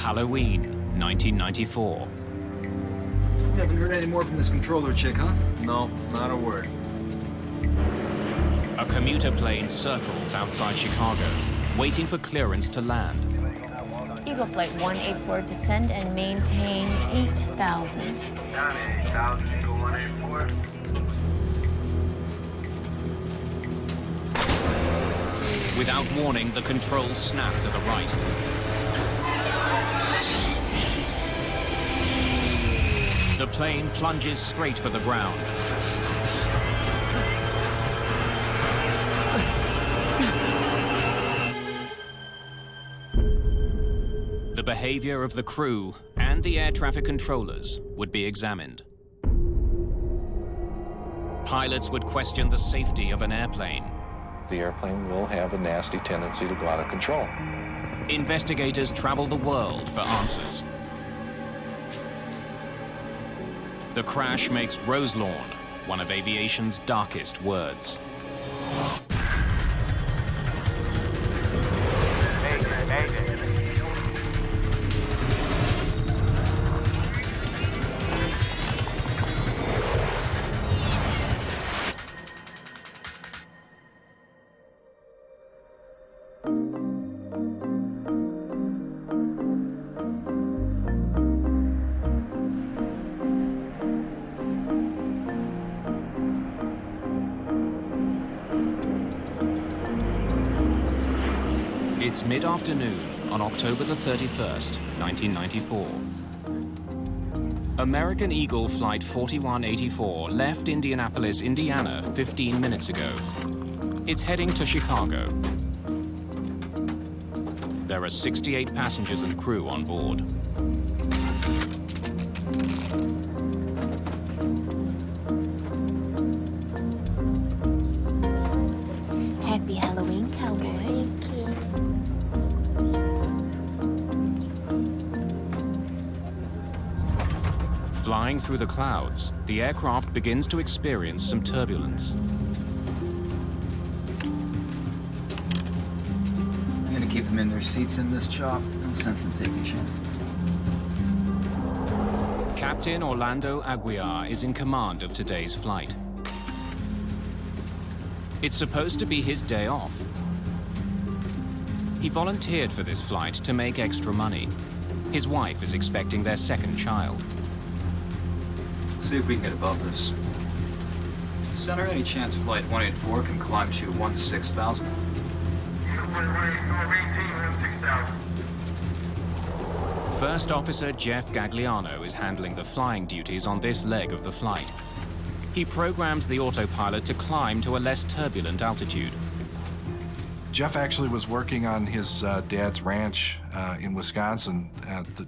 Halloween, 1994. You haven't heard any more from this controller chick, huh? No, not a word. A commuter plane circles outside Chicago, waiting for clearance to land. Eagle Flight 184, descend and maintain 8,000. Down 8,000, Eagle 184. Without warning, the controls snap to the right. The plane plunges straight for the ground. The behavior of the crew and the air traffic controllers would be examined. Pilots would question the safety of an airplane. The airplane will have a nasty tendency to go out of control. Investigators travel the world for answers. The crash makes Roselawn one of aviation's darkest words. Mayday. It's mid-afternoon on October the 31st, 1994. American Eagle Flight 4184 left Indianapolis, Indiana 15 minutes ago. It's heading to Chicago. There are 68 passengers and crew on board. Happy Halloween, cowboy. Flying through the clouds, the aircraft begins to experience some turbulence. I'm gonna keep them in their seats in this chop. No sense in taking chances. Captain Orlando Aguiar is in command of today's flight. It's supposed to be his day off. He volunteered for this flight to make extra money. His wife is expecting their second child. Let's see if we can get above this. Center, any chance Flight 184 can climb to 16,000? Eagle Flight 184, maintain 6,000. First Officer Jeff Gagliano is handling the flying duties on this leg of the flight. He programs the autopilot to climb to a less turbulent altitude. Jeff actually was working on his dad's ranch in Wisconsin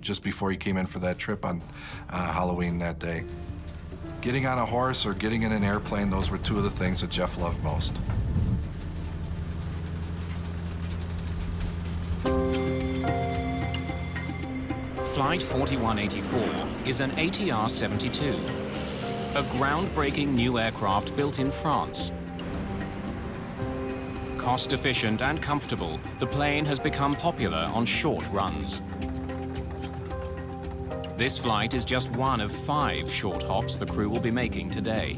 just before he came in for that trip on Halloween that day. Getting on a horse or getting in an airplane, those were two of the things that Jeff loved most. Flight 4184 is an ATR-72, a groundbreaking new aircraft built in France. Cost-efficient and comfortable, the plane has become popular on short runs. This flight is just one of 5 short hops the crew will be making today.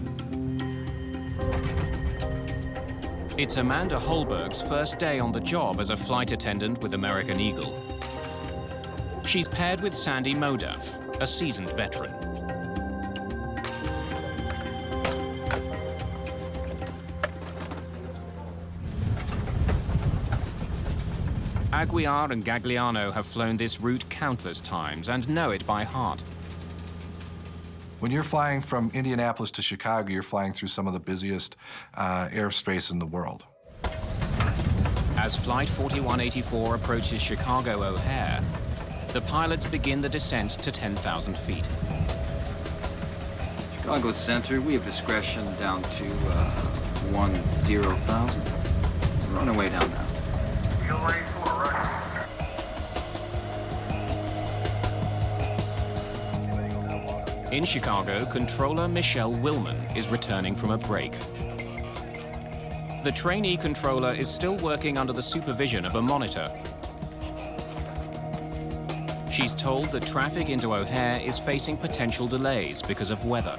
It's Amanda Holberg's first day on the job as a flight attendant with American Eagle. She's paired with Sandy Modaf, a seasoned veteran. Aguiar and Gagliano have flown this route countless times and know it by heart. When you're flying from Indianapolis to Chicago, you're flying through some of the busiest airspace in the world. As Flight 4184 approaches Chicago O'Hare, the pilots begin the descent to 10,000 feet. Chicago Center, we have discretion down to 10,000. We're on our way down now. Eagle 184, right. In Chicago, controller Michelle Willman is returning from a break. The trainee controller is still working under the supervision of a monitor. She's told that traffic into O'Hare is facing potential delays because of weather.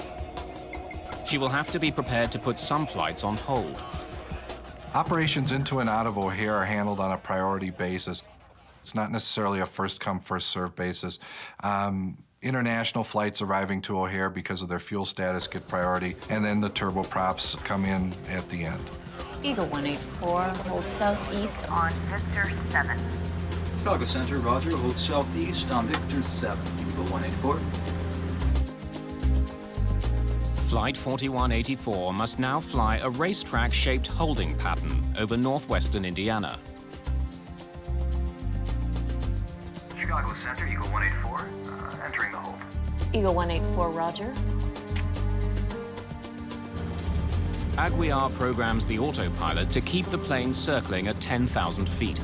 She will have to be prepared to put some flights on hold. Operations into and out of O'Hare are handled on a priority basis. It's not necessarily a first-come, first-served basis. International flights arriving to O'Hare because of their fuel status get priority, and then the turboprops come in at the end. Eagle 184, hold southeast on Victor 7. Chicago Center, roger. Hold southeast on Victor 7. Eagle 184. Flight 4184 must now fly a racetrack-shaped holding pattern over northwestern Indiana. Chicago Center, Eagle 184, entering the hold. Eagle 184, roger. Aguiar programs the autopilot to keep the plane circling at 10,000 feet.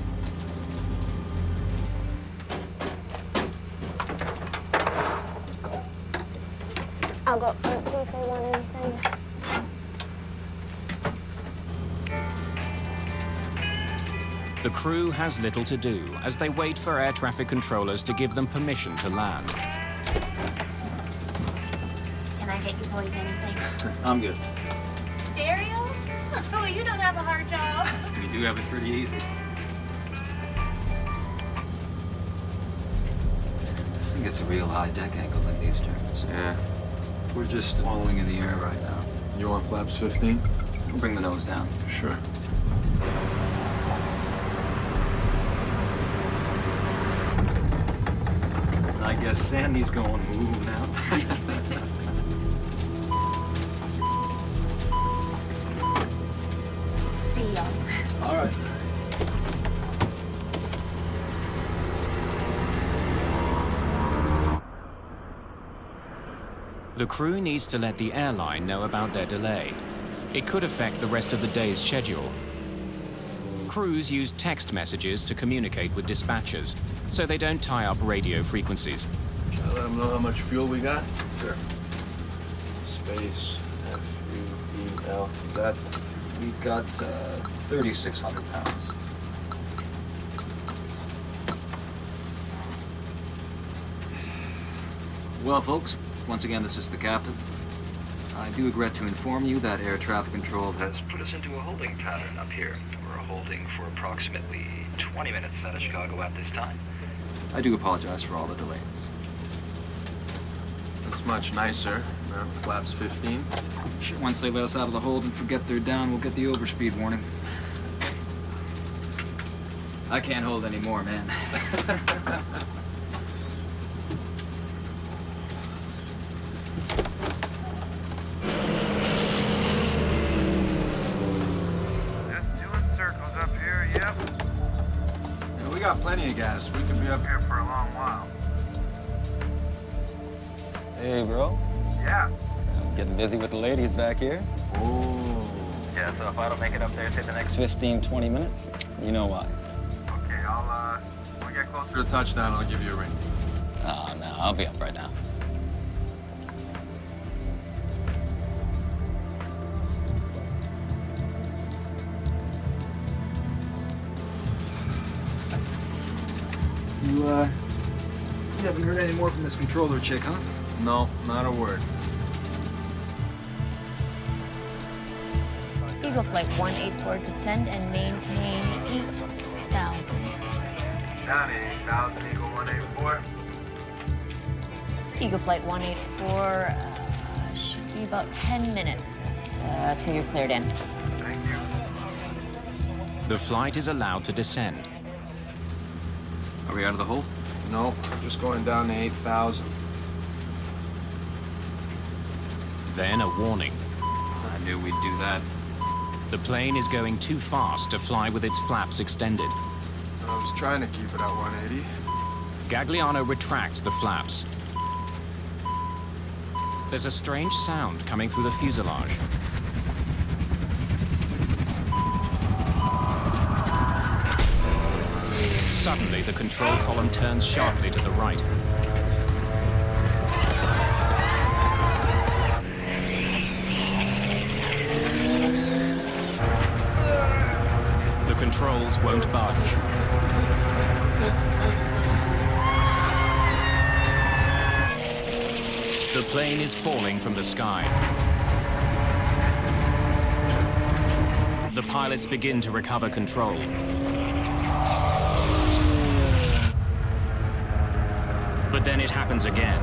I'll go up front, see if they want anything. The crew has little to do as they wait for air traffic controllers to give them permission to land. Can I get you boys anything? I'm good. Stereo? Oh, you don't have a hard job. We do have it pretty easy. This thing gets a real high deck angle in these turns. Yeah. We're just wallowing in the air right now. You want flaps 15? We'll bring the nose down. Sure. I guess Sandy's going ooh now. See y'all. All right. The crew needs to let the airline know about their delay. It could affect the rest of the day's schedule. Crews use text messages to communicate with dispatchers, so they don't tie up radio frequencies. Shall I let them know how much fuel we got? Sure. Space, F-U-E-L. Is that? We've got 3,600 pounds. Well, folks, once again, this is the captain. I do regret to inform you that air traffic control has put us into a holding pattern up here. We're holding for approximately 20 minutes out of Chicago at this time. I do apologize for all the delays. That's much nicer. Flaps 15. Sure, once they let us out of the hold and forget they're down, we'll get the overspeed warning. I can't hold any more, man. Just doing circles up here, yep. Yeah, we got plenty of gas. We can be up here. Here for a long while. Hey, bro. Yeah. Getting busy with the ladies back here. Oh. Yeah, so if I don't make it up there, say the next... 15, 20 minutes. You know why. Okay, when we get closer To the touchdown, I'll give you a ring. Oh, no, I'll be up right now. You haven't heard any more from this controller chick, huh? No, not a word. Eagle Flight 184, descend and maintain 8,000. down 8,000, Eagle 184. Eagle Flight 184, should be about 10 minutes till you're cleared in. Thank you. The flight is allowed to descend. Are we out of the hole? No, just going down to 8,000. Then a warning. I knew we'd do that. The plane is going too fast to fly with its flaps extended. I was trying to keep it at 180. Gagliano retracts the flaps. There's a strange sound coming through the fuselage. Suddenly, the control column turns sharply to the right. The controls won't budge. The plane is falling from the sky. The pilots begin to recover control. But then it happens again.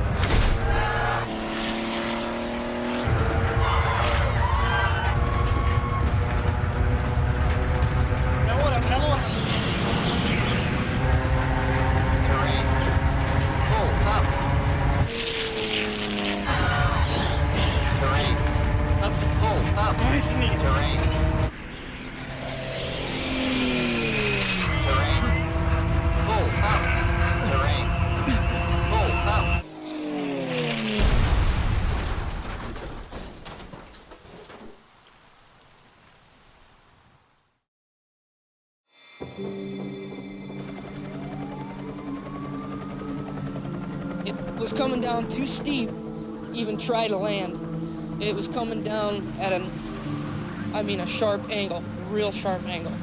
It was coming down too steep to even try to land. It was coming down at a sharp angle, a real sharp angle.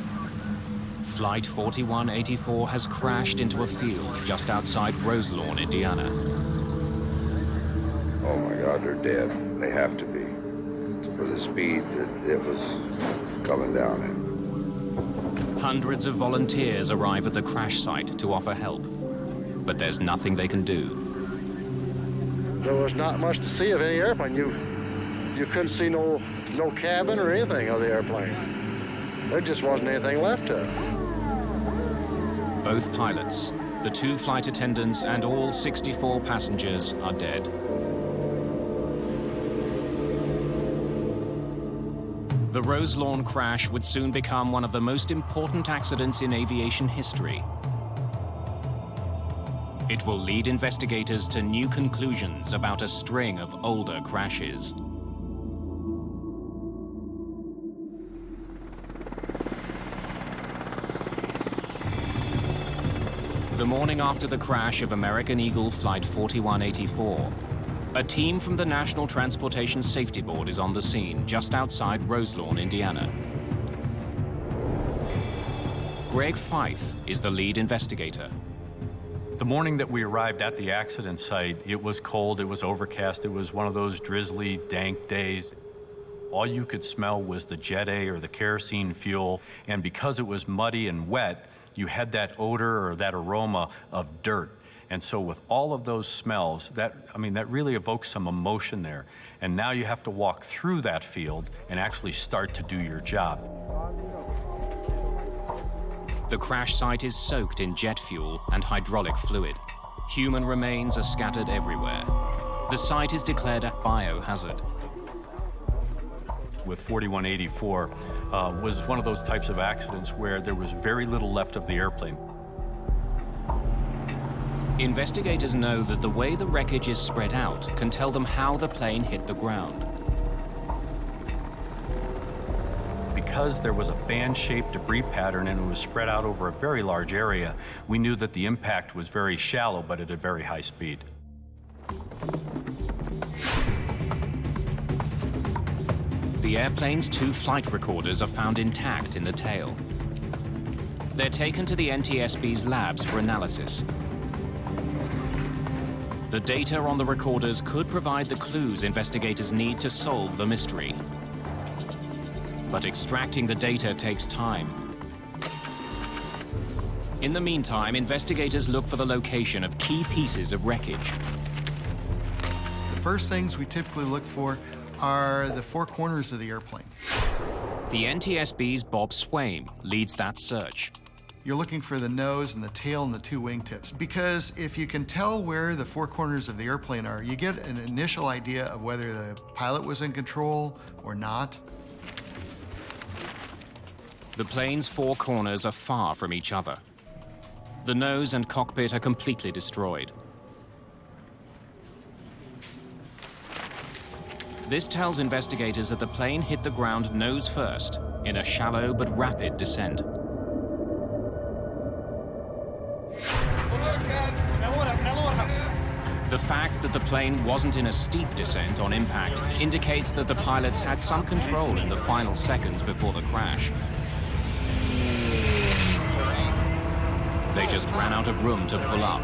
Flight 4184 has crashed into a field just outside Roselawn, Indiana. Oh my God, they're dead. They have to be. For the speed that it was coming down in. Hundreds of volunteers arrive at the crash site to offer help, but there's nothing they can do. There was not much to see of any airplane. You couldn't see no cabin or anything of the airplane. There just wasn't anything left of it. Both pilots, the 2 flight attendants, and all 64 passengers are dead. The Roselawn crash would soon become one of the most important accidents in aviation history. It will lead investigators to new conclusions about a string of older crashes. The morning after the crash of American Eagle Flight 4184, a team from the National Transportation Safety Board is on the scene just outside Roselawn, Indiana. Greg Fife is the lead investigator. The morning that we arrived at the accident site, it was cold, it was overcast, it was one of those drizzly, dank days. All you could smell was the Jet A or the kerosene fuel, and because it was muddy and wet, you had that odor or that aroma of dirt. And so with all of those smells, that really evokes some emotion there. And now you have to walk through that field and actually start to do your job. The crash site is soaked in jet fuel and hydraulic fluid. Human remains are scattered everywhere. The site is declared a biohazard. With 4184 was one of those types of accidents where there was very little left of the airplane. Investigators know that the way the wreckage is spread out can tell them how the plane hit the ground. Because there was a fan-shaped debris pattern and it was spread out over a very large area, we knew that the impact was very shallow but at a very high speed. The airplane's 2 flight recorders are found intact in the tail. They're taken to the NTSB's labs for analysis. The data on the recorders could provide the clues investigators need to solve the mystery. But extracting the data takes time. In the meantime, investigators look for the location of key pieces of wreckage. The first things we typically look for are the 4 corners of the airplane. The NTSB's Bob Swaim leads that search. You're looking for the nose and the tail and the 2 wingtips, because if you can tell where the 4 corners of the airplane are, you get an initial idea of whether the pilot was in control or not. The plane's 4 corners are far from each other. The nose and cockpit are completely destroyed. This tells investigators that the plane hit the ground nose first in a shallow but rapid descent. The fact that the plane wasn't in a steep descent on impact indicates that the pilots had some control in the final seconds before the crash. They just ran out of room to pull up.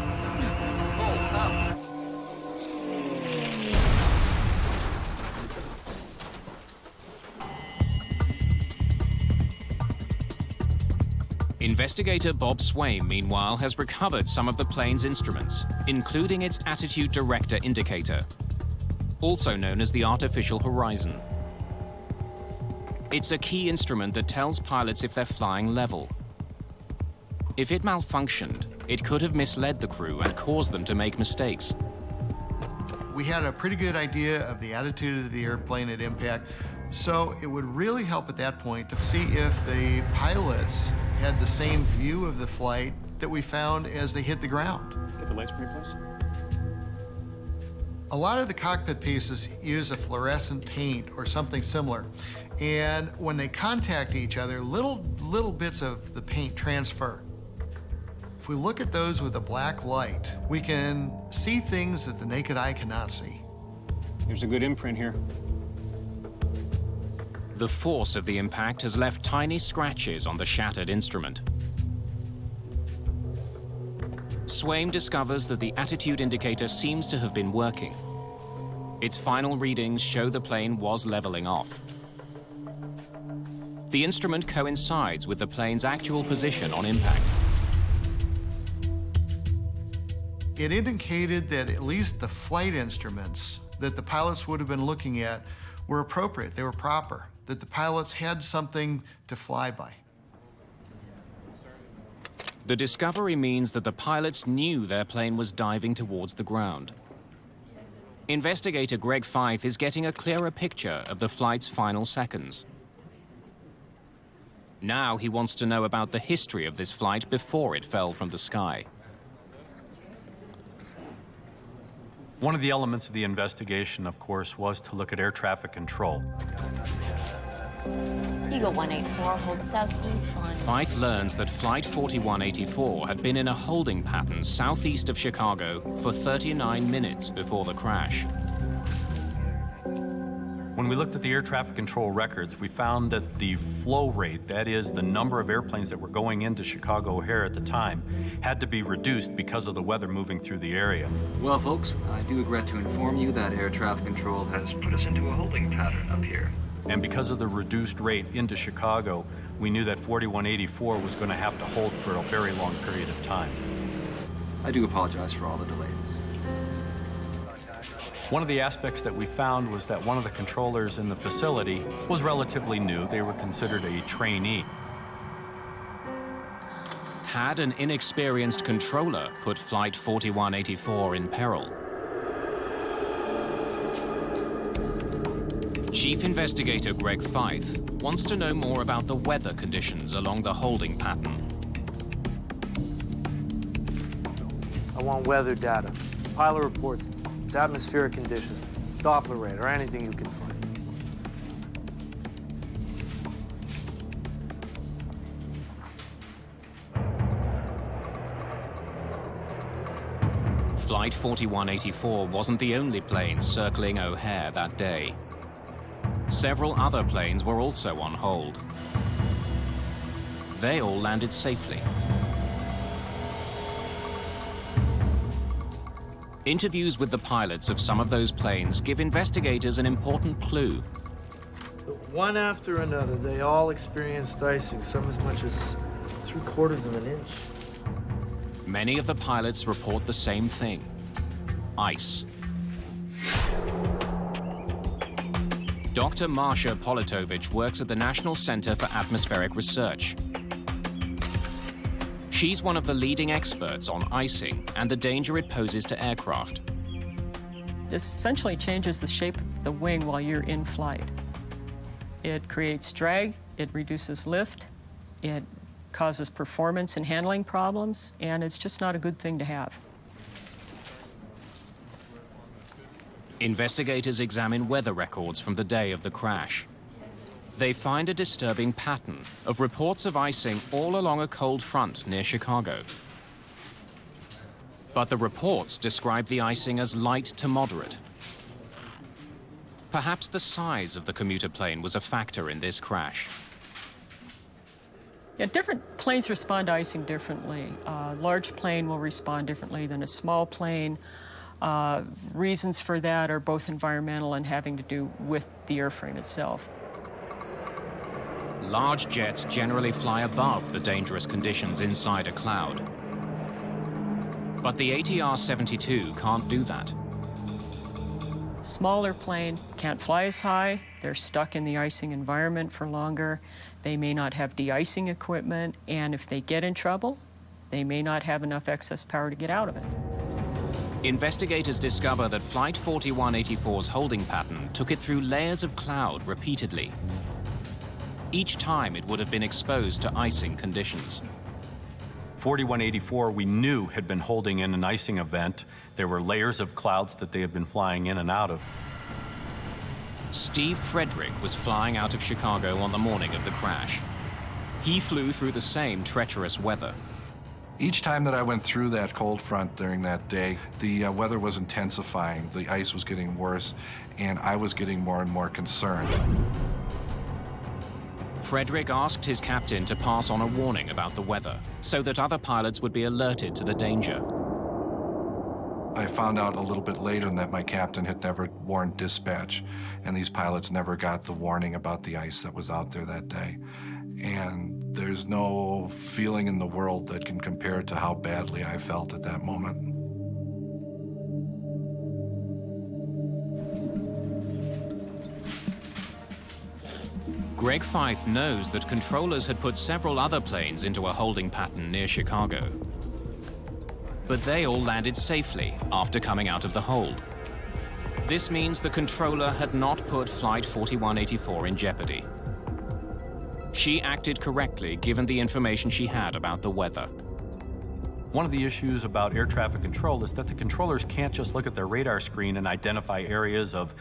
Investigator Bob Swaim, meanwhile, has recovered some of the plane's instruments, including its attitude director indicator, also known as the artificial horizon. It's a key instrument that tells pilots if they're flying level. If it malfunctioned, it could have misled the crew and caused them to make mistakes. We had a pretty good idea of the attitude of the airplane at impact, so it would really help at that point to see if the pilots had the same view of the flight that we found as they hit the ground. Get the lights for me, please. A lot of the cockpit pieces use a fluorescent paint or something similar, and when they contact each other, little bits of the paint transfer. If we look at those with a black light, we can see things that the naked eye cannot see. There's a good imprint here. The force of the impact has left tiny scratches on the shattered instrument. Swaim discovers that the attitude indicator seems to have been working. Its final readings show the plane was leveling off. The instrument coincides with the plane's actual position on impact. It indicated that at least the flight instruments that the pilots would have been looking at were appropriate, they were proper, that the pilots had something to fly by. The discovery means that the pilots knew their plane was diving towards the ground. Investigator Greg Fife is getting a clearer picture of the flight's final seconds. Now he wants to know about the history of this flight before it fell from the sky. One of the elements of the investigation, of course, was to look at air traffic control. Eagle 184 holds southeast on... Fife learns that Flight 4184 had been in a holding pattern southeast of Chicago for 39 minutes before the crash. When we looked at the air traffic control records, we found that the flow rate, that is, the number of airplanes that were going into Chicago O'Hare at the time, had to be reduced because of the weather moving through the area. Well, folks, I do regret to inform you that air traffic control has put us into a holding pattern up here. And because of the reduced rate into Chicago, we knew that 4184 was going to have to hold for a very long period of time. I do apologize for all the delays. One of the aspects that we found was that one of the controllers in the facility was relatively new. They were considered a trainee. Had an inexperienced controller put Flight 4184 in peril? Chief Investigator Greg Fife wants to know more about the weather conditions along the holding pattern. I want weather data, pilot reports, its atmospheric conditions, its Doppler rate, or anything you can find. Flight 4184 wasn't the only plane circling O'Hare that day. Several other planes were also on hold. They all landed safely. Interviews with the pilots of some of those planes give investigators an important clue. One after another, they all experienced icing, some as much as 3/4 of an inch. Many of the pilots report the same thing: ice. Dr. Marsha Politovich works at the National Center for Atmospheric Research. She's one of the leading experts on icing and the danger it poses to aircraft. This essentially changes the shape of the wing while you're in flight. It creates drag, it reduces lift, it causes performance and handling problems, and it's just not a good thing to have. Investigators examine weather records from the day of the crash. They find a disturbing pattern of reports of icing all along a cold front near Chicago. But the reports describe the icing as light to moderate. Perhaps the size of the commuter plane was a factor in this crash. Yeah, different planes respond to icing differently. A large plane will respond differently than a small plane. Reasons for that are both environmental and having to do with the airframe itself. Large jets generally fly above the dangerous conditions inside a cloud. But the ATR-72 can't do that. Smaller plane can't fly as high. They're stuck in the icing environment for longer. They may not have de-icing equipment, and if they get in trouble, they may not have enough excess power to get out of it. Investigators discover that Flight 4184's holding pattern took it through layers of cloud repeatedly. Each time it would have been exposed to icing conditions. 4184 we knew had been holding in an icing event. There were layers of clouds that they had been flying in and out of. Steve Frederick was flying out of Chicago on the morning of the crash. He flew through the same treacherous weather. Each time that I went through that cold front during that day, the weather was intensifying, the ice was getting worse, and I was getting more and more concerned. Frederick asked his captain to pass on a warning about the weather so that other pilots would be alerted to the danger. I found out a little bit later that my captain had never warned dispatch, and these pilots never got the warning about the ice that was out there that day. And there's no feeling in the world that can compare to how badly I felt at that moment. Greg Feith knows that controllers had put several other planes into a holding pattern near Chicago. But they all landed safely after coming out of the hold. This means the controller had not put Flight 4184 in jeopardy. She acted correctly given the information she had about the weather. One of the issues about air traffic control is that the controllers can't just look at their radar screen and identify areas of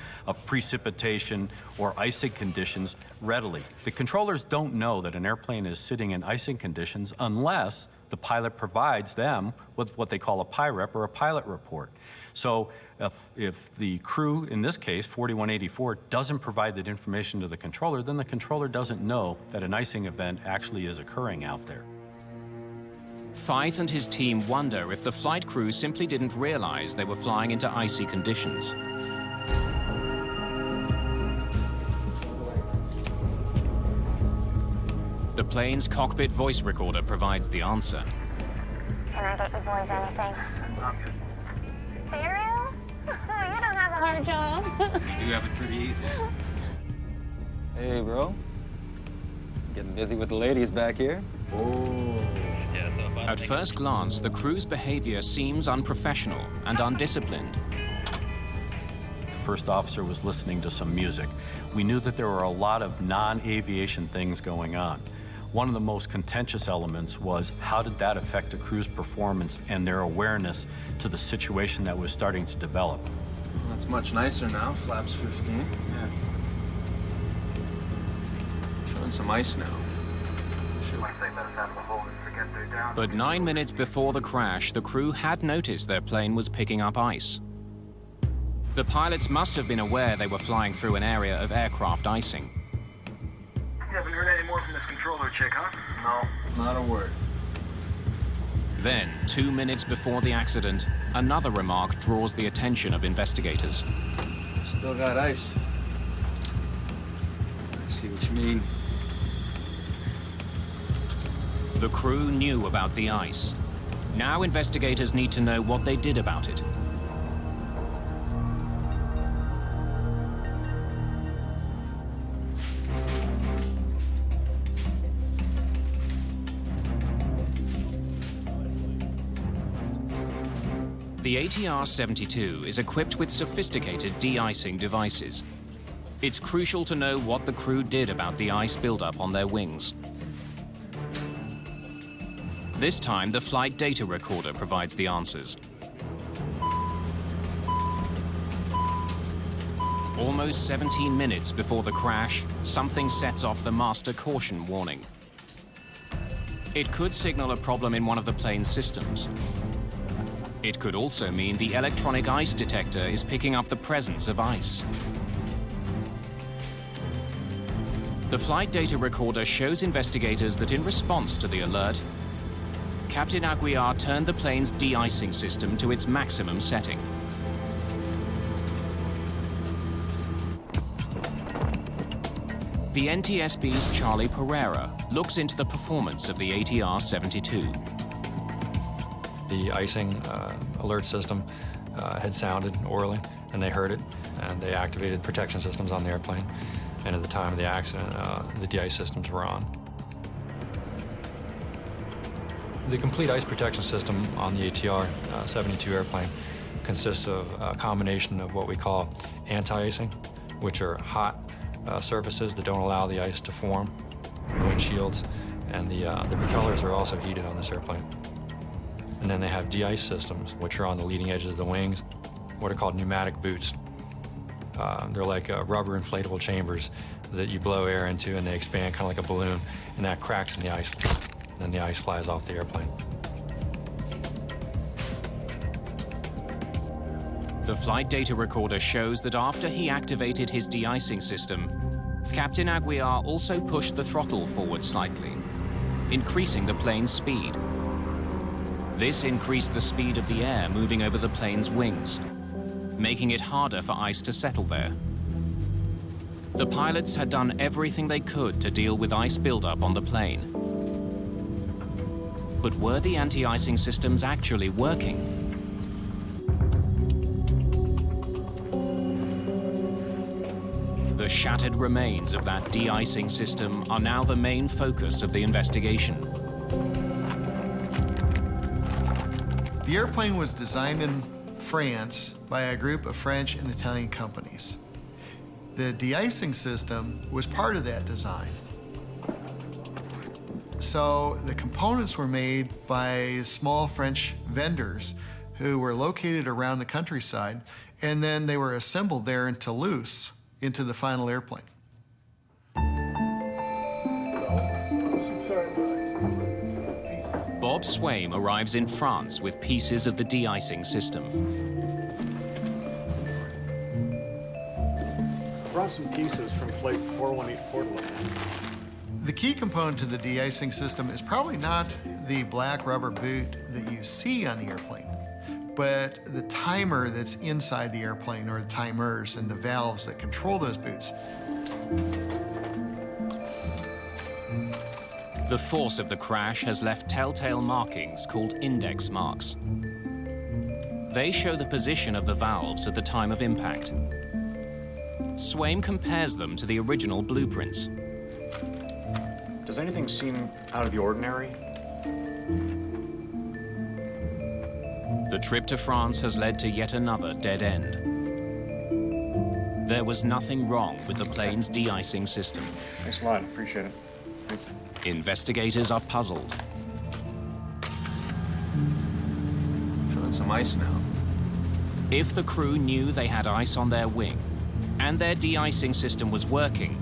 precipitation or icing conditions readily. The controllers don't know that an airplane is sitting in icing conditions unless the pilot provides them with what they call a PIREP or a pilot report. So if the crew, in this case, 4184, doesn't provide that information to the controller, then the controller doesn't know that an icing event actually is occurring out there. Feith and his team wonder if the flight crew simply didn't realize they were flying into icy conditions. The plane's cockpit voice recorder provides the answer. Can I get you boys anything? I'm good. Cereal? You don't have a hard job. You do have it pretty easy. Hey, bro. Getting busy with the ladies back here? At first glance, the crew's behavior seems unprofessional and undisciplined. The first officer was listening to some music. We knew that there were a lot of non-aviation things going on. One of the most contentious elements was how did that affect the crew's performance and their awareness to the situation that was starting to develop. Well, that's much nicer now, flaps 15. Yeah. Showing some ice now. But 9 minutes before the crash, the crew had noticed their plane was picking up ice. The pilots must have been aware they were flying through an area of aircraft icing. You haven't heard any more from this controller chick, huh? No, not a word. Then, 2 minutes before the accident, another remark draws the attention of investigators. Still got ice. I see what you mean. The crew knew about the ice. Now investigators need to know what they did about it. The ATR-72 is equipped with sophisticated de-icing devices. It's crucial to know what the crew did about the ice buildup on their wings. This time, the flight data recorder provides the answers. Almost 17 minutes before the crash, something sets off the master caution warning. It could signal a problem in one of the plane's systems. It could also mean the electronic ice detector is picking up the presence of ice. The flight data recorder shows investigators that in response to the alert, Captain Aguiar turned the plane's de-icing system to its maximum setting. The NTSB's Charlie Pereira looks into the performance of the ATR-72. The icing alert system had sounded orally, and they heard it, and they activated protection systems on the airplane. And at the time of the accident, the de-ice systems were on. The complete ice protection system on the ATR-72 airplane consists of a combination of what we call anti-icing, which are hot surfaces that don't allow the ice to form, windshields, and the propellers are also heated on this airplane. And then they have de-ice systems, which are on the leading edges of the wings, what are called pneumatic boots. They're like rubber inflatable chambers that you blow air into and they expand kind of like a balloon, and that cracks in the ice, and then the ice flies off the airplane. The flight data recorder shows that after he activated his de-icing system, Captain Aguiar also pushed the throttle forward slightly, increasing the plane's speed. This increased the speed of the air moving over the plane's wings, making it harder for ice to settle there. The pilots had done everything they could to deal with ice buildup on the plane. But were the anti-icing systems actually working? The shattered remains of that de-icing system are now the main focus of the investigation. The airplane was designed in France by a group of French and Italian companies. The de-icing system was part of that design. So the components were made by small French vendors who were located around the countryside, and then they were assembled there in Toulouse into the final airplane. Bob Swaim arrives in France with pieces of the de-icing system. I brought some pieces from Flight 4184 to look at. The key component to the de-icing system is probably not the black rubber boot that you see on the airplane, but the timer that's inside the airplane, or the timers and the valves that control those boots. The force of the crash has left telltale markings called index marks. They show the position of the valves at the time of impact. Swaim compares them to the original blueprints. Does anything seem out of the ordinary? The trip to France has led to yet another dead end. There was nothing wrong with the plane's de-icing system. Thanks a lot, appreciate it. Thank you. Investigators are puzzled. Showing some ice now. If the crew knew they had ice on their wing and their de-icing system was working,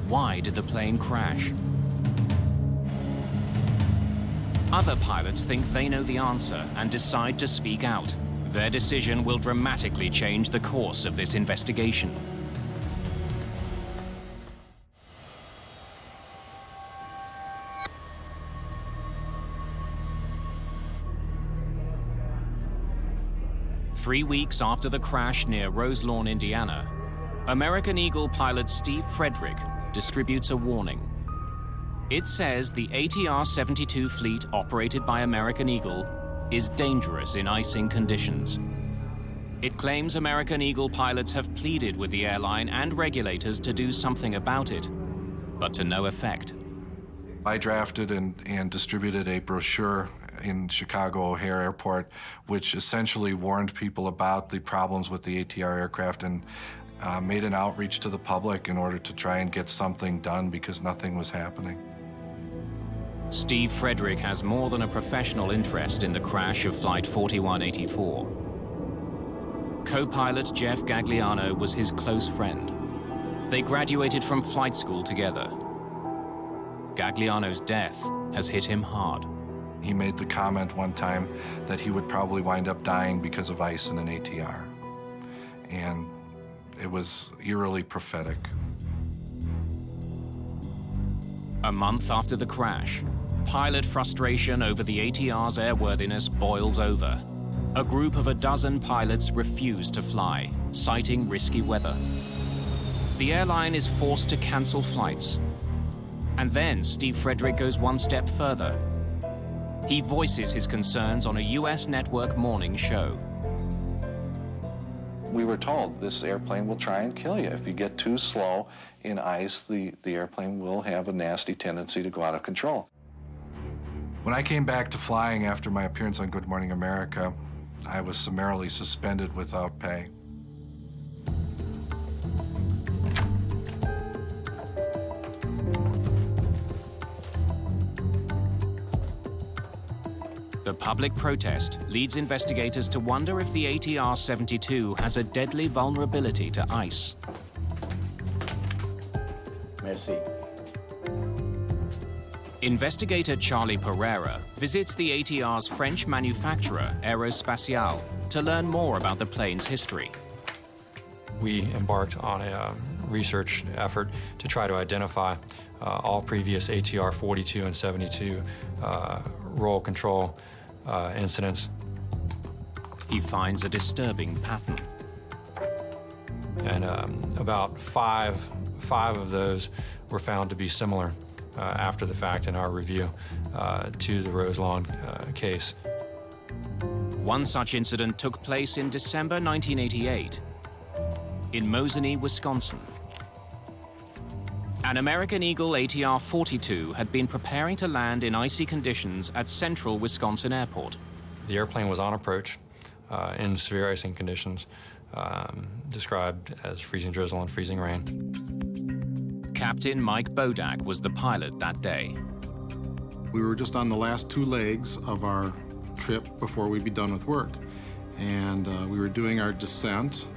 why did the plane crash? Other pilots think they know the answer and decide to speak out. Their decision will dramatically change the course of this investigation. Three weeks after the crash near Roselawn, Indiana, American Eagle pilot Steve Frederick distributes a warning. It says the ATR-72 fleet operated by American Eagle is dangerous in icing conditions. It claims American Eagle pilots have pleaded with the airline and regulators to do something about it, but to no effect. I drafted and distributed a brochure in Chicago O'Hare Airport, which essentially warned people about the problems with the ATR aircraft and made an outreach to the public in order to try and get something done because nothing was happening. Steve Frederick has more than a professional interest in the crash of Flight 4184. Co-pilot Jeff Gagliano was his close friend. They graduated from flight school together. Gagliano's death has hit him hard. He made the comment one time that he would probably wind up dying because of ice in an ATR. And it was eerily prophetic. A month after the crash, pilot frustration over the ATR's airworthiness boils over. A group of a dozen pilots refuse to fly, citing risky weather. The airline is forced to cancel flights. And then Steve Frederick goes one step further. He voices his concerns on a US network morning show. We were told this airplane will try and kill you. If you get too slow in ice, the airplane will have a nasty tendency to go out of control. When I came back to flying after my appearance on Good Morning America, I was summarily suspended without pay. The public protest leads investigators to wonder if the ATR-72 has a deadly vulnerability to ice. Merci. Investigator Charlie Pereira visits the ATR's French manufacturer, Aerospatiale, to learn more about the plane's history. We embarked on a research effort to try to identify all previous ATR 42 and 72 roll control incidents. He finds a disturbing pattern. And about five of those were found to be similar after the fact in our review to the Roselawn case. One such incident took place in December 1988 in Mosinee, Wisconsin. An American Eagle ATR 42 had been preparing to land in icy conditions at Central Wisconsin Airport. The airplane was on approach in severe icing conditions, described as freezing drizzle and freezing rain. Captain Mike Bodak was the pilot that day. We were just on the last two legs of our trip before we'd be done with work. And we were doing our descent.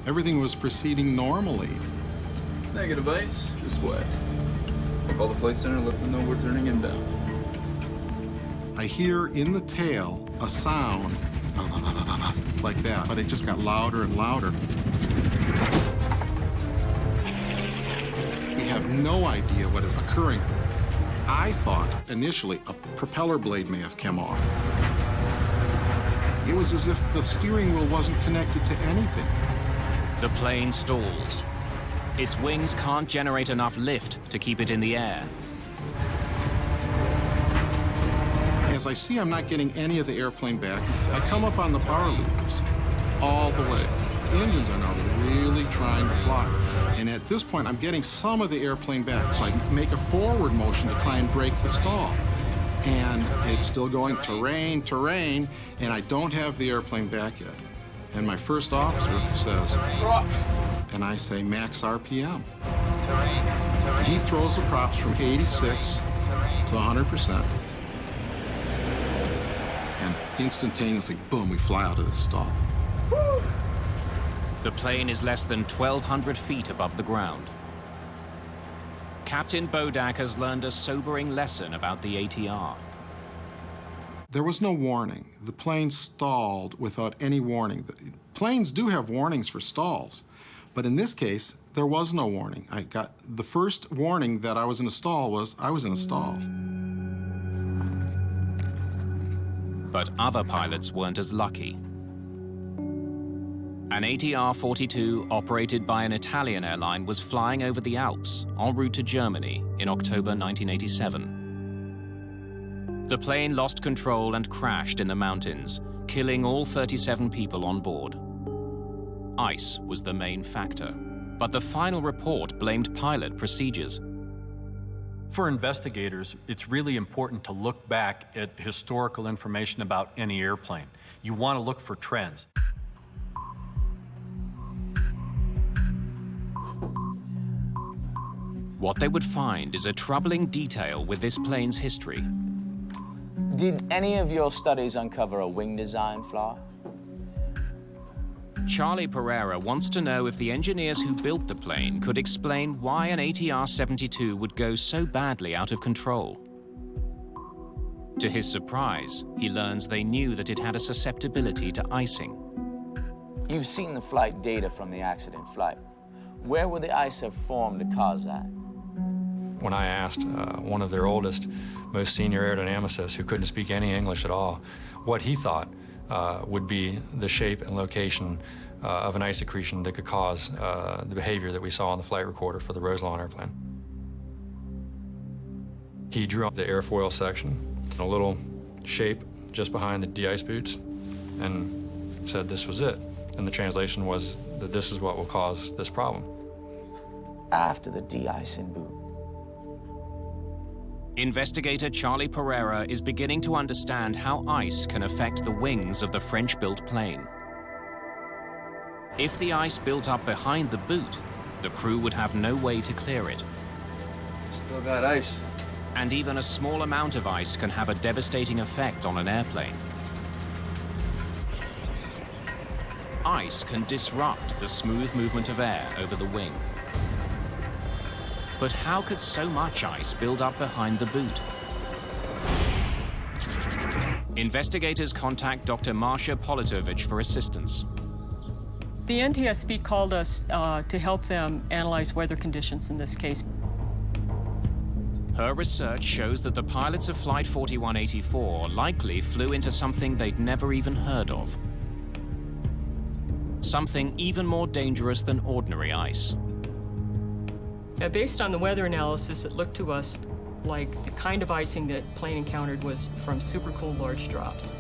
Everything was proceeding normally. Negative ice, just wet. I'll call the flight center, let them know we're turning inbound. I hear in the tail a sound like that, but it just got louder and louder. We have no idea what is occurring. I thought initially a propeller blade may have come off. It was as if the steering wheel wasn't connected to anything. The plane stalls. Its wings can't generate enough lift to keep it in the air. As I see I'm not getting any of the airplane back, I come up on the power loopers all the way. The engines are now really trying to fly. And at this point, I'm getting some of the airplane back. So I make a forward motion to try and break the stall. And it's still going terrain, terrain, and I don't have the airplane back yet. And my first officer says, and I say max RPM. He throws the props from 86 to 100%. And instantaneously, boom, we fly out of the stall. The plane is less than 1,200 feet above the ground. Captain Bodak has learned a sobering lesson about the ATR. There was no warning. The plane stalled without any warning. Planes do have warnings for stalls, but in this case, there was no warning. I got the first warning that I was in a stall was I was in a stall. But other pilots weren't as lucky. An ATR-42 operated by an Italian airline was flying over the Alps en route to Germany in October 1987. The plane lost control and crashed in the mountains, killing all 37 people on board. Ice was the main factor, but the final report blamed pilot procedures. For investigators, it's really important to look back at historical information about any airplane. You want to look for trends. What they would find is a troubling detail with this plane's history. Did any of your studies uncover a wing design flaw? Charlie Pereira wants to know if the engineers who built the plane could explain why an ATR-72 would go so badly out of control. To his surprise, he learns they knew that it had a susceptibility to icing. You've seen the flight data from the accident flight. Where would the ice have formed to cause that? When I asked one of their oldest, most senior aerodynamicists who couldn't speak any English at all, what he thought would be the shape and location of an ice accretion that could cause the behavior that we saw on the flight recorder for the Roselawn airplane. He drew up the airfoil section, a little shape just behind the de-ice boots, and said this was it. And the translation was that this is what will cause this problem. After the de-icing boot. Investigator Charlie Pereira is beginning to understand how ice can affect the wings of the French-built plane. If the ice built up behind the boot, the crew would have no way to clear it. Still got ice. And even a small amount of ice can have a devastating effect on an airplane. Ice can disrupt the smooth movement of air over the wing. But how could so much ice build up behind the boot? Investigators contact Dr. Marsha Politovich for assistance. The NTSB called us to help them analyze weather conditions in this case. Her research shows that the pilots of Flight 4184 likely flew into something they'd never even heard of. Something even more dangerous than ordinary ice. Based on the weather analysis, it looked to us like the kind of icing that plane encountered was from supercooled large drops.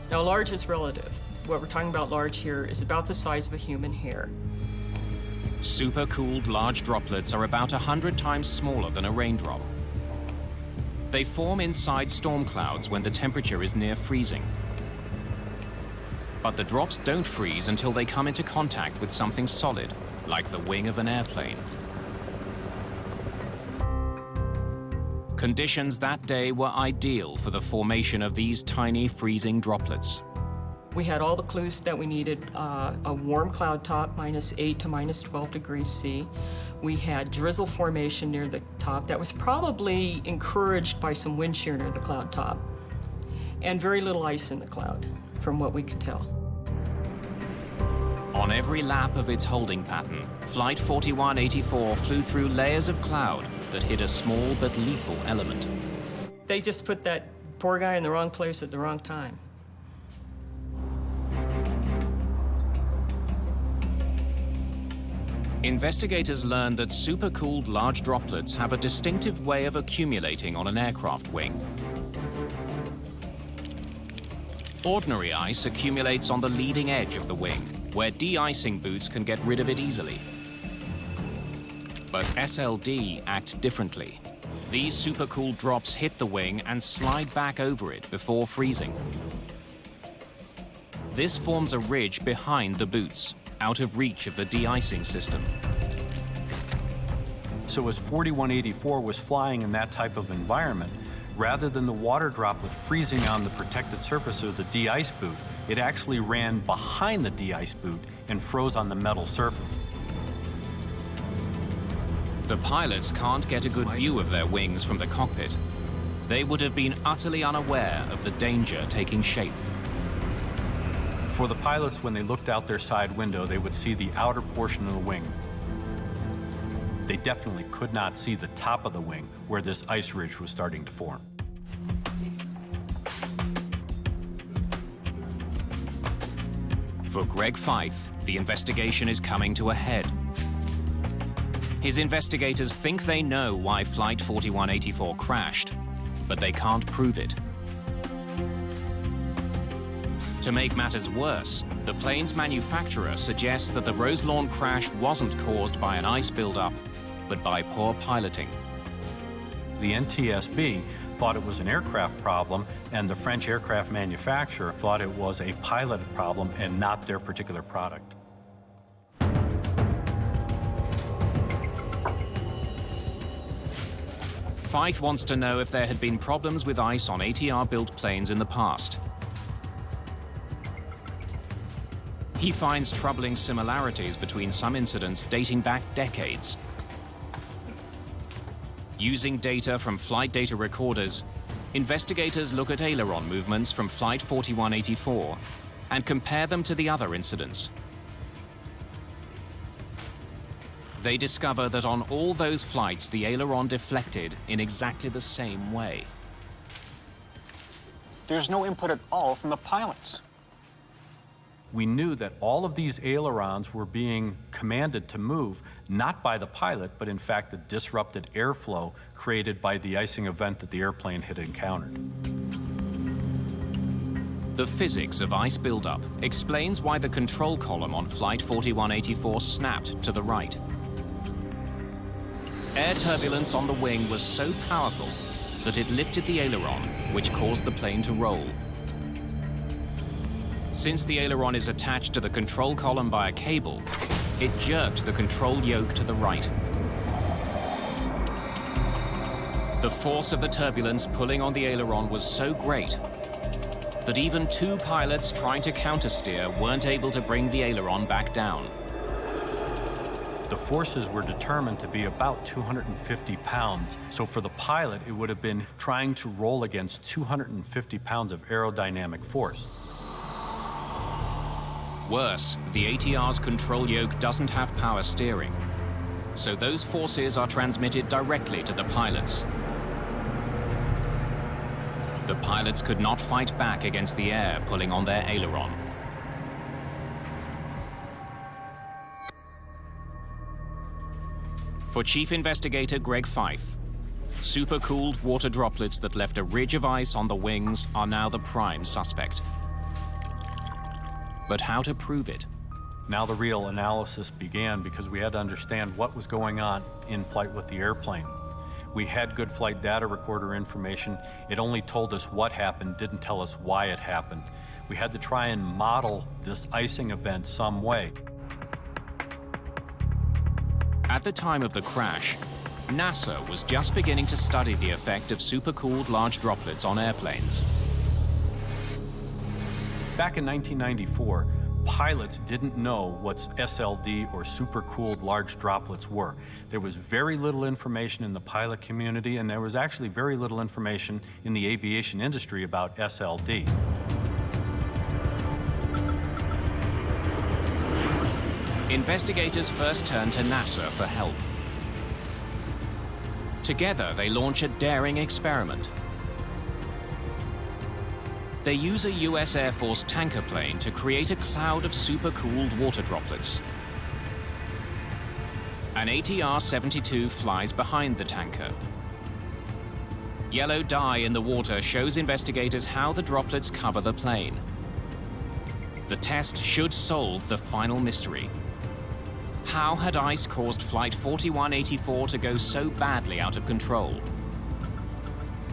Now, large is relative. What we're talking about large here is about the size of a human hair. Supercooled large droplets are about 100 times smaller than a raindrop. They form inside storm clouds when the temperature is near freezing. But the drops don't freeze until they come into contact with something solid, like the wing of an airplane. Conditions that day were ideal for the formation of these tiny freezing droplets. We had all the clues that we needed, a warm cloud top, -8 to -12 degrees C. We had drizzle formation near the top that was probably encouraged by some wind shear near the cloud top, and very little ice in the cloud, from what we could tell. On every lap of its holding pattern, Flight 4184 flew through layers of cloud that hid a small but lethal element. They just put that poor guy in the wrong place at the wrong time. Investigators learned that supercooled large droplets have a distinctive way of accumulating on an aircraft wing. Ordinary ice accumulates on the leading edge of the wing, where de-icing boots can get rid of it easily. But SLD act differently. These supercooled drops hit the wing and slide back over it before freezing. This forms a ridge behind the boots, out of reach of the de-icing system. So as 4184 was flying in that type of environment, rather than the water droplet freezing on the protected surface of the de-ice boot, it actually ran behind the de-ice boot and froze on the metal surface. The pilots can't get a good view of their wings from the cockpit. They would have been utterly unaware of the danger taking shape. For the pilots, when they looked out their side window, they would see the outer portion of the wing. They definitely could not see the top of the wing where this ice ridge was starting to form. For Greg Feith, the investigation is coming to a head. His investigators think they know why Flight 4184 crashed, but they can't prove it. To make matters worse, the plane's manufacturer suggests that the Roselawn crash wasn't caused by an ice buildup, but by poor piloting. The NTSB thought it was an aircraft problem, and the French aircraft manufacturer thought it was a piloted problem and not their particular product. Feith wants to know if there had been problems with ice on ATR-built planes in the past. He finds troubling similarities between some incidents dating back decades. Using data from flight data recorders, investigators look at aileron movements from Flight 4184 and compare them to the other incidents. They discover that on all those flights, the aileron deflected in exactly the same way. There's no input at all from the pilots. we knew that all of these ailerons were being commanded to move, not by the pilot, but in fact the disrupted airflow created by the icing event that the airplane had encountered. The physics of ice buildup explains why the control column on Flight 4184 snapped to the right. Air turbulence on the wing was so powerful that it lifted the aileron, which caused the plane to roll. Since the aileron is attached to the control column by a cable, it jerked the control yoke to the right. The force of the turbulence pulling on the aileron was so great that even two pilots trying to countersteer weren't able to bring the aileron back down. The forces were determined to be about 250 pounds, so for the pilot, it would have been trying to roll against 250 pounds of aerodynamic force. Worse, the ATR's control yoke doesn't have power steering, so those forces are transmitted directly to the pilots. The pilots could not fight back against the air pulling on their aileron. For Chief Investigator Greg Fife, supercooled water droplets that left a ridge of ice on the wings are now the prime suspect. But how to prove it? Now the real analysis began because we had to understand what was going on in flight with the airplane. We had good flight data recorder information. It only told us what happened, didn't tell us why it happened. We had to try and model this icing event some way. At the time of the crash, NASA was just beginning to study the effect of supercooled large droplets on airplanes. Back in 1994, pilots didn't know what SLD or supercooled large droplets were. There was very little information in the pilot community, and there was actually very little information in the aviation industry about SLD. Investigators first turned to NASA for help. Together, they launch a daring experiment. They use a US Air Force tanker plane to create a cloud of supercooled water droplets. An ATR-72 flies behind the tanker. Yellow dye in the water shows investigators how the droplets cover the plane. The test should solve the final mystery. How had ice caused Flight 4184 to go so badly out of control?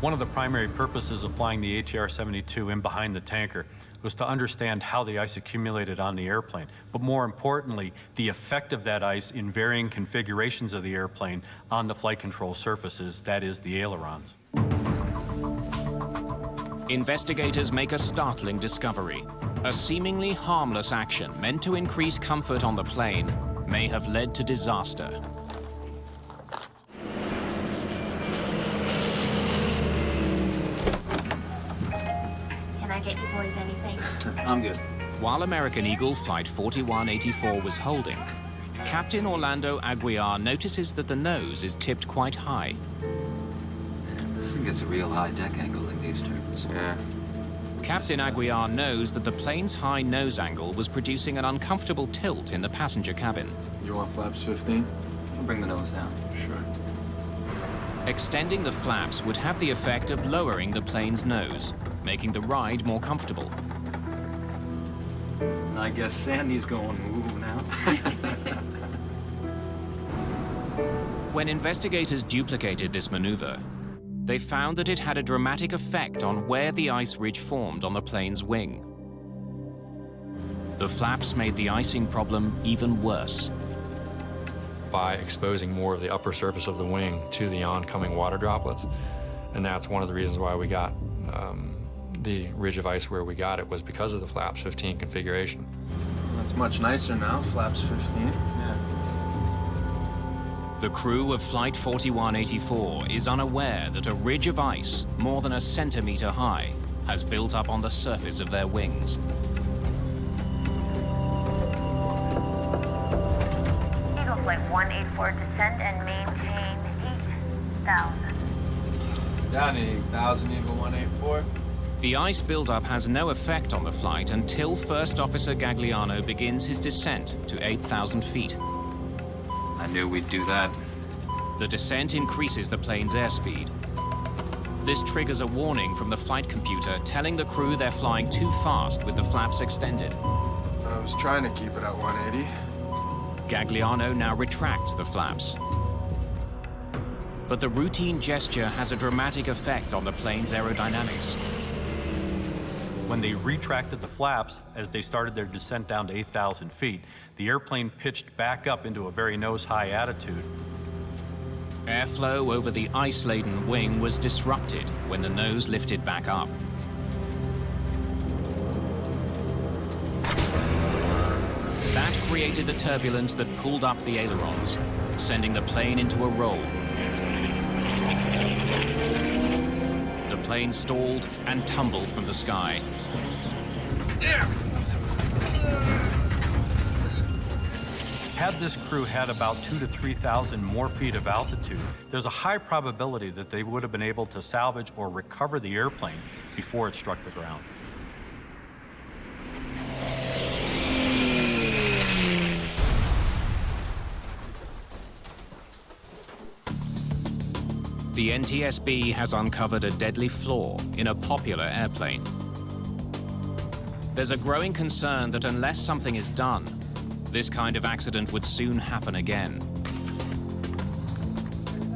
One of the primary purposes of flying the ATR-72 in behind the tanker was to understand how the ice accumulated on the airplane, but more importantly, the effect of that ice in varying configurations of the airplane on the flight control surfaces, that is, the ailerons. Investigators make a startling discovery. A seemingly harmless action meant to increase comfort on the plane may have led to disaster. Can I get you boys anything? I'm good. While American Eagle Flight 4184 was holding, Captain Orlando Aguiar notices that the nose is tipped quite high. This thing gets a real high deck angle in these turbines. Yeah. Captain Aguiar knows that the plane's high nose angle was producing an uncomfortable tilt in the passenger cabin. You want flaps 15? I'll bring the nose down. Sure. Extending the flaps would have the effect of lowering the plane's nose, making the ride more comfortable. I guess Sandy's going woo now. When investigators duplicated this maneuver, they found that it had a dramatic effect on where the ice ridge formed on the plane's wing. The flaps made the icing problem even worse. By exposing more of the upper surface of the wing to the oncoming water droplets. And that's one of the reasons why we got the ridge of ice where we got it, was because of the flaps 15 configuration. That's much nicer now, flaps 15. Yeah. The crew of Flight 4184 is unaware that a ridge of ice, more than a centimeter high, has built up on the surface of their wings. Eagle Flight 184, descend and maintain 8,000. Down to 8,000, Eagle 184. The ice buildup has no effect on the flight until First Officer Gagliano begins his descent to 8,000 feet. I knew we'd do that. The descent increases the plane's airspeed. This triggers a warning from the flight computer telling the crew they're flying too fast with the flaps extended. I was trying to keep it at 180. Gagliano now retracts the flaps. But the routine gesture has a dramatic effect on the plane's aerodynamics. When they retracted the flaps, as they started their descent down to 8,000 feet, the airplane pitched back up into a very nose-high attitude. Airflow over the ice-laden wing was disrupted when the nose lifted back up. That created the turbulence that pulled up the ailerons, sending the plane into a roll. The plane stalled and tumbled from the sky. Had this crew had about 2,000 to 3,000 more feet of altitude, there's a high probability that they would have been able to salvage or recover the airplane before it struck the ground. The NTSB has uncovered a deadly flaw in a popular airplane. There's a growing concern that unless something is done, this kind of accident would soon happen again.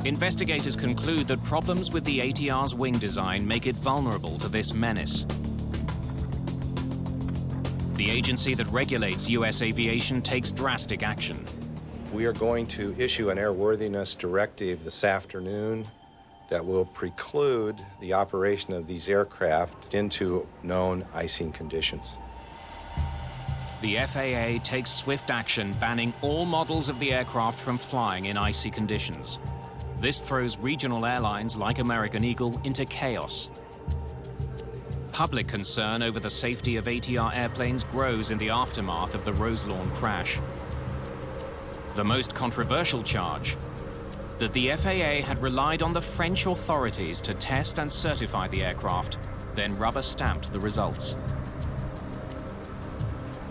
Investigators conclude that problems with the ATR's wing design make it vulnerable to this menace. The agency that regulates U.S. aviation takes drastic action. We are going to issue an airworthiness directive this afternoon that will preclude the operation of these aircraft into known icing conditions. The FAA takes swift action, banning all models of the aircraft from flying in icy conditions. This throws regional airlines like American Eagle into chaos. Public concern over the safety of ATR airplanes grows in the aftermath of the Roselawn crash. The most controversial charge, that the FAA had relied on the French authorities to test and certify the aircraft, then rubber-stamped the results.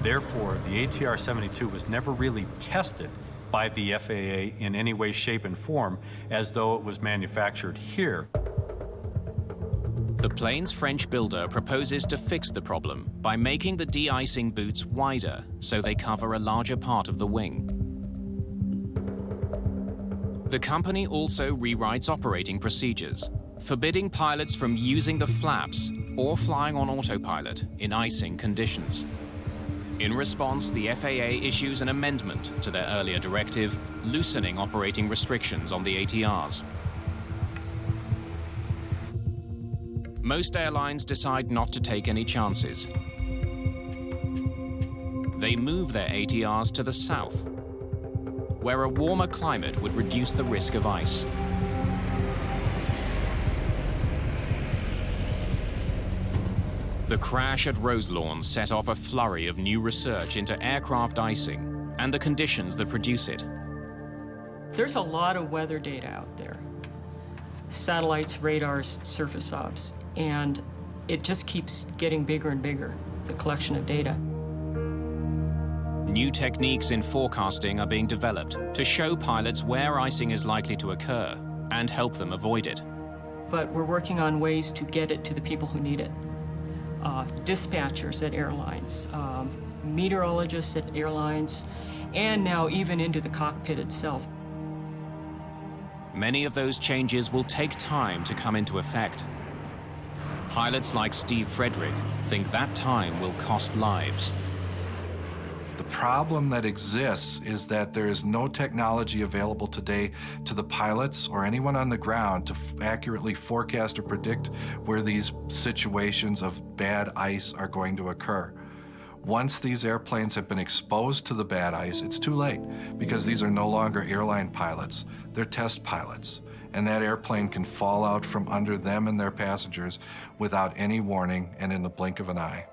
Therefore, the ATR-72 was never really tested by the FAA in any way, shape, and form as though it was manufactured here. The plane's French builder proposes to fix the problem by making the de-icing boots wider so they cover a larger part of the wing. The company also rewrites operating procedures, forbidding pilots from using the flaps or flying on autopilot in icing conditions. In response, the FAA issues an amendment to their earlier directive, loosening operating restrictions on the ATRs. Most airlines decide not to take any chances. They move their ATRs to the south, where a warmer climate would reduce the risk of ice. The crash at Roselawn set off a flurry of new research into aircraft icing and the conditions that produce it. There's a lot of weather data out there. Satellites, radars, surface obs, and it just keeps getting bigger and bigger, the collection of data. New techniques in forecasting are being developed to show pilots where icing is likely to occur and help them avoid it. But we're working on ways to get it to the people who need it. Dispatchers at airlines, meteorologists at airlines, and now even into the cockpit itself. Many of those changes will take time to come into effect. Pilots like Steve Frederick think that time will cost lives. The problem that exists is that there is no technology available today to the pilots or anyone on the ground to accurately forecast or predict where these situations of bad ice are going to occur. Once these airplanes have been exposed to the bad ice, it's too late because these are no longer airline pilots, they're test pilots. And that airplane can fall out from under them and their passengers without any warning and in the blink of an eye.